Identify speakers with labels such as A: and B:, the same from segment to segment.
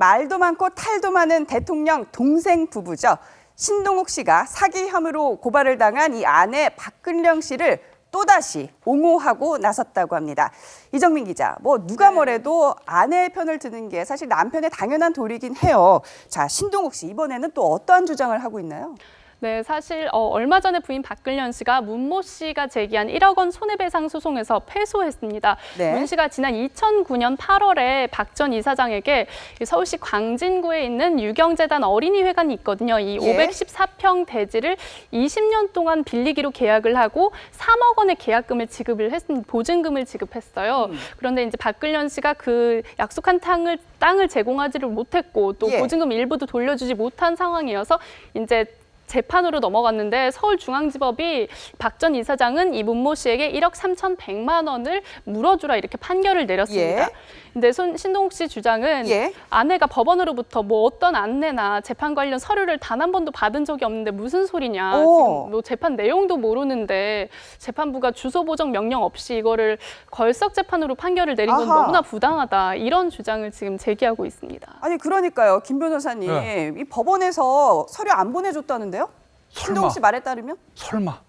A: 말도 많고 탈도 많은 대통령 동생 부부죠. 신동욱 씨가 사기 혐의로 고발을 당한 이 아내 박근령 씨를 또다시 옹호하고 나섰다고 합니다. 이정민 기자, 누가 뭐래도 아내의 편을 드는 게 사실 남편의 당연한 도리긴 해요. 자, 신동욱 씨 이번에는 또 어떠한 주장을 하고 있나요?
B: 네, 사실 얼마 전에 부인 박근련 씨가 문모 씨가 제기한 1억 원 손해배상 소송에서 패소했습니다.
A: 네.
B: 문 씨가 지난 2009년 8월에 박 전 이사장에게 서울시 광진구에 있는 유경재단 어린이회관이 있거든요. 이
A: 예.
B: 514평 대지를 20년 동안 빌리기로 계약을 하고 3억 원의 계약금을 지급을 했습니다. 보증금을 지급했어요. 그런데 이제 박근련 씨가 그 약속한 땅을 제공하지를 못했고 또
A: 예.
B: 보증금 일부도 돌려주지 못한 상황이어서 이제 재판으로 넘어갔는데 서울중앙지법이 박 전 이사장은 이 문모 씨에게 1억 3,100만 원을 물어주라 이렇게 판결을 내렸습니다.
A: 예.
B: 근데 신동욱 씨 주장은
A: 예.
B: 아내가 법원으로부터 어떤 안내나 재판 관련 서류를 단 한 번도 받은 적이 없는데 무슨 소리냐. 지금 재판 내용도 모르는데 재판부가 주소 보정 명령 없이 이거를 걸석 재판으로 판결을 내린 건
A: 아하.
B: 너무나 부당하다. 이런 주장을 지금 제기하고 있습니다.
A: 아니 그러니까요, 김 변호사님.
C: 네.
A: 이 법원에서 서류 안 보내줬다는데요? 신동욱 씨 말에 따르면?
C: 설마.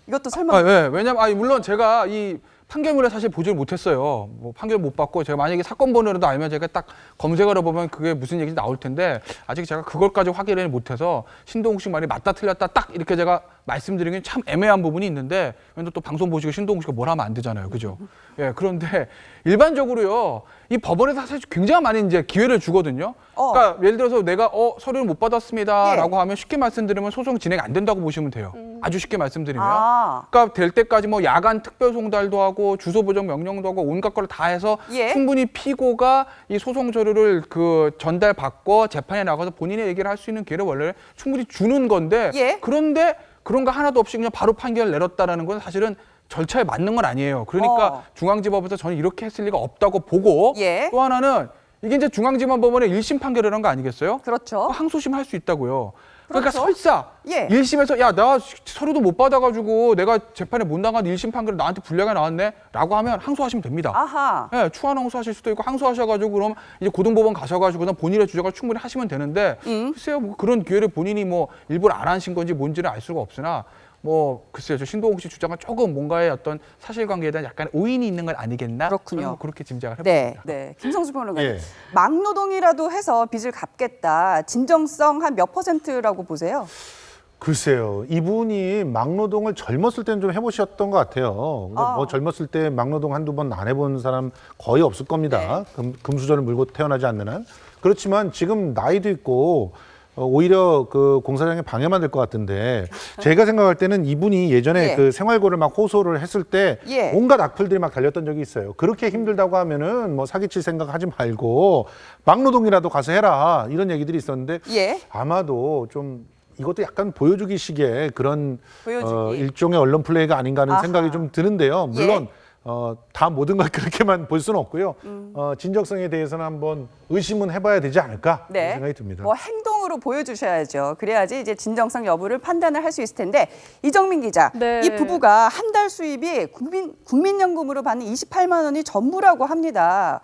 A: 이것도 설마?
C: 네. 왜냐면 물론 제가 이 판결문에 사실 보지를 못했어요. 판결 못 받고 제가 만약에 사건 번호라도 알면 제가 딱 검색을 해보면 그게 무슨 얘기인지 나올 텐데 아직 제가 그걸까지 확인을 못해서 신동욱 씨 말이 맞다 틀렸다 딱 이렇게 제가 말씀드리는 게 참 애매한 부분이 있는데 또 방송 보시고 신동욱 씨가 뭘 하면 안 되잖아요. 그죠? 예, 그런데 일반적으로요. 이 법원에서 사실 굉장히 많이 이제 기회를 주거든요. 그러니까 예를 들어서 내가 서류를 못 받았습니다라고 하면 쉽게 말씀드리면 소송 진행 안 된다고 보시면 돼요. 아주 쉽게 말씀드리면. 그러니까 될 때까지 야간 특별 송달도 하고 주소 보정 명령도 하고 온갖 걸 다 해서 충분히 피고가 이 소송 서류를 전달받고 재판에 나가서 본인의 얘기를 할 수 있는 기회를 원래 충분히 주는 건데 그런데 그런 거 하나도 없이 그냥 바로 판결을 내렸다라는 건 사실은 절차에 맞는 건 아니에요. 그러니까 중앙지법에서 저는 이렇게 했을 리가 없다고 보고 또 하나는 이게 이제 중앙지방법원의 1심 판결이라는 거 아니겠어요?
A: 그렇죠.
C: 항소심 할 수 있다고요. 그러니까
A: 그렇죠.
C: 설사 1심에서 야, 나 서류도 못 받아가지고 내가 재판에 못 나간 1심 판결이 나한테 불리하게 나왔네 라고 하면 항소하시면 됩니다.
A: 아하.
C: 네, 추한 항소하실 수도 있고 항소하셔가지고 그럼 이제 고등법원 가셔가지고 본인의 주장을 충분히 하시면 되는데 글쎄요, 그런 기회를 본인이 일부러 안 하신 건지 뭔지는 알 수가 없으나 글쎄요, 저 신동욱 씨 주장은 조금 뭔가의 어떤 사실관계에 대한 약간 오인이 있는 건 아니겠나?
A: 그렇군요.
C: 그렇게 짐작을 해봅니다.
A: 네. 김성수 평론가님. 막노동이라도 해서 빚을 갚겠다. 진정성 한 몇 %라고 보세요?
D: 글쎄요. 이분이 막노동을 젊었을 때는 좀 해보셨던 것 같아요. 젊었을 때 막노동 한두 번 안 해본 사람 거의 없을 겁니다. 금수저를 물고 태어나지 않는 한. 그렇지만 지금 나이도 있고 오히려 그 공사장에 방해만 될 것 같은데 제가 생각할 때는 이분이 예전에 그 생활고를 막 호소를 했을 때 온갖 악플들이 막 달렸던 적이 있어요. 그렇게 힘들다고 하면은 사기칠 생각 하지 말고 막노동이라도 가서 해라 이런 얘기들이 있었는데 아마도 좀 이것도 약간 보여주기식의 그런 일종의 언론 플레이가 아닌가 하는 생각이 좀 드는데요. 물론 다 모든 걸 그렇게만 볼 수는 없고요. 진정성에 대해서는 한번 의심은 해봐야 되지 않을까 그런 생각이 듭니다.
A: 행동으로 보여주셔야죠. 그래야지 이제 진정성 여부를 판단을 할 수 있을 텐데 이정민 기자, 이 부부가 한 달 수입이 국민연금으로 받는 28만 원이 전부라고 합니다.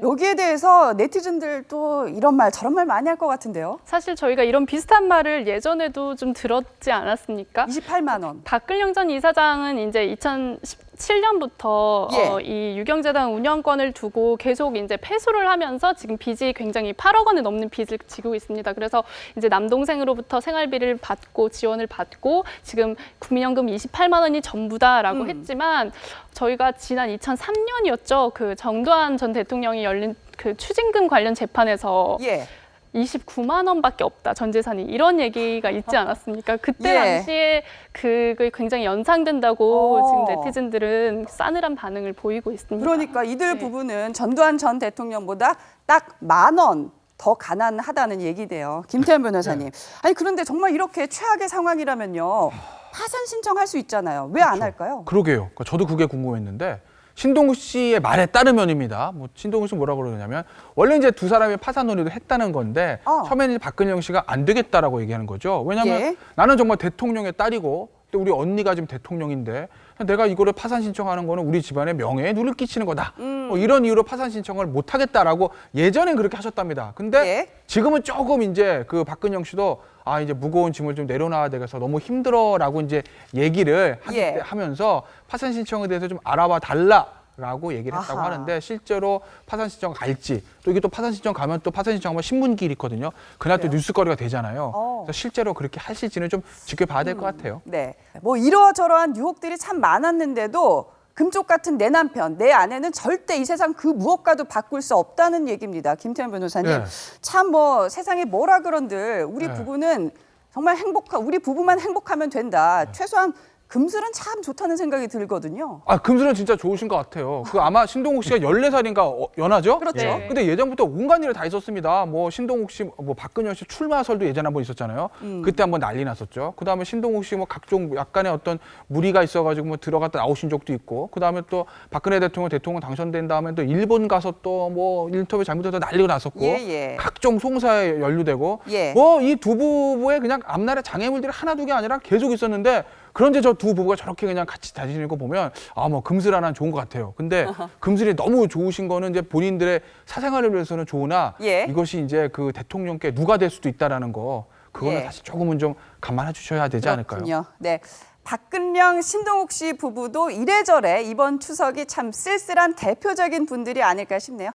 A: 여기에 대해서 네티즌들도 이런 말 저런 말 많이 할 것 같은데요.
B: 사실 저희가 이런 비슷한 말을 예전에도 좀 들었지 않았습니까?
A: 28만 원.
B: 박근령 전 이사장은 이제 2017년부터 이 유경재단 운영권을 두고 계속 이제 패소를 하면서 지금 빚이 굉장히 8억 원을 넘는 빚을 지고 있습니다. 그래서 이제 남동생으로부터 생활비를 받고 지원을 받고 지금 국민연금 28만 원이 전부다라고 했지만 저희가 지난 2003년이었죠. 그 정두환 전 대통령이 열린 그 추징금 관련 재판에서 29만 원밖에 없다, 전 재산이. 이런 얘기가 있지 않았습니까? 그때 당시에 그게 굉장히 연상된다고 지금 네티즌들은 싸늘한 반응을 보이고 있습니다.
A: 그러니까 이들 부부는 전두환 전 대통령보다 딱 10,000원 더 가난하다는 얘기돼요. 김태현 변호사님. 아니 그런데 정말 이렇게 최악의 상황이라면요. 파산 신청할 수 있잖아요. 왜 안 할까요?
C: 그러게요. 저도 그게 궁금했는데 신동욱 씨의 말에 따르면입니다. 신동욱 씨 뭐라고 그러냐면 원래 이제 두 사람이 파산 논의도 했다는 건데 처음에는 이제 박근영 씨가 안 되겠다라고 얘기하는 거죠. 왜냐하면 나는 정말 대통령의 딸이고 또 우리 언니가 지금 대통령인데 내가 이거를 파산 신청하는 거는 우리 집안의 명예에 누를 끼치는 거다. 뭐 이런 이유로 파산 신청을 못 하겠다라고 예전엔 그렇게 하셨답니다. 근데
A: 예.
C: 지금은 조금 이제 그 박근영 씨도 이제 무거운 짐을 좀 내려놔야 되겠어. 너무 힘들어라고 이제 얘기를
A: 예.
C: 하면서 파산 신청에 대해서 좀 알아봐 달라라고 얘기를 했다고
A: 아하.
C: 하는데 실제로 파산 신청 갈지 또 이게 또 파산 신청 가면 또 파산 신청하면 신문기일 있거든요. 그날 또
A: 그래요?
C: 뉴스거리가 되잖아요.
A: 어.
C: 그래서 실제로 그렇게 하실지는 좀 지켜봐야 될 것 같아요.
A: 네. 뭐 이러저러한 유혹들이 참 많았는데도 금쪽 같은 내 남편, 내 아내는 절대 이 세상 그 무엇과도 바꿀 수 없다는 얘기입니다. 김태현 변호사님.
C: 네.
A: 참 뭐 세상에 뭐라 그런들 우리
C: 네.
A: 부부는 정말 우리 부부만 행복하면 된다.
C: 네.
A: 최소한 금슬은 참 좋다는 생각이 들거든요.
C: 금슬은 진짜 좋으신 것 같아요. 그 아마 신동욱 씨가 14살인가 연하죠?
A: 그렇죠.
B: 네.
C: 근데 예전부터 온갖 일을 다 있었습니다. 뭐 신동욱 씨, 뭐 박근영 씨 출마설도 예전에 한번 있었잖아요. 그때 한번 난리 났었죠. 그 다음에 신동욱 씨 뭐 각종 약간의 어떤 무리가 있어가지고 뭐 들어갔다 나오신 적도 있고, 그 다음에 또 박근혜 대통령 당선된 다음에 또 일본 가서 또 뭐 인터뷰 잘못해서 난리가 났었고,
A: 예.
C: 각종 송사에 연루되고,
A: 예.
C: 뭐 이 두 부부의 그냥 앞날의 장애물들이 하나 두 개 아니라 계속 있었는데. 그런데 저 두 부부가 저렇게 그냥 같이 다니는 거 보면 뭐 금슬 하나는 좋은 것 같아요. 근데 금슬이 너무 좋으신 거는 이제 본인들의 사생활을 위해서는 좋으나
A: 예.
C: 이것이 이제 그 대통령께 누가 될 수도 있다라는 거 그거는
A: 예.
C: 사실 조금은 좀 감안해 주셔야 되지 않을까요?
A: 그렇군요. 네. 박근영, 신동욱 씨 부부도 이래저래 이번 추석이 참 쓸쓸한 대표적인 분들이 아닐까 싶네요.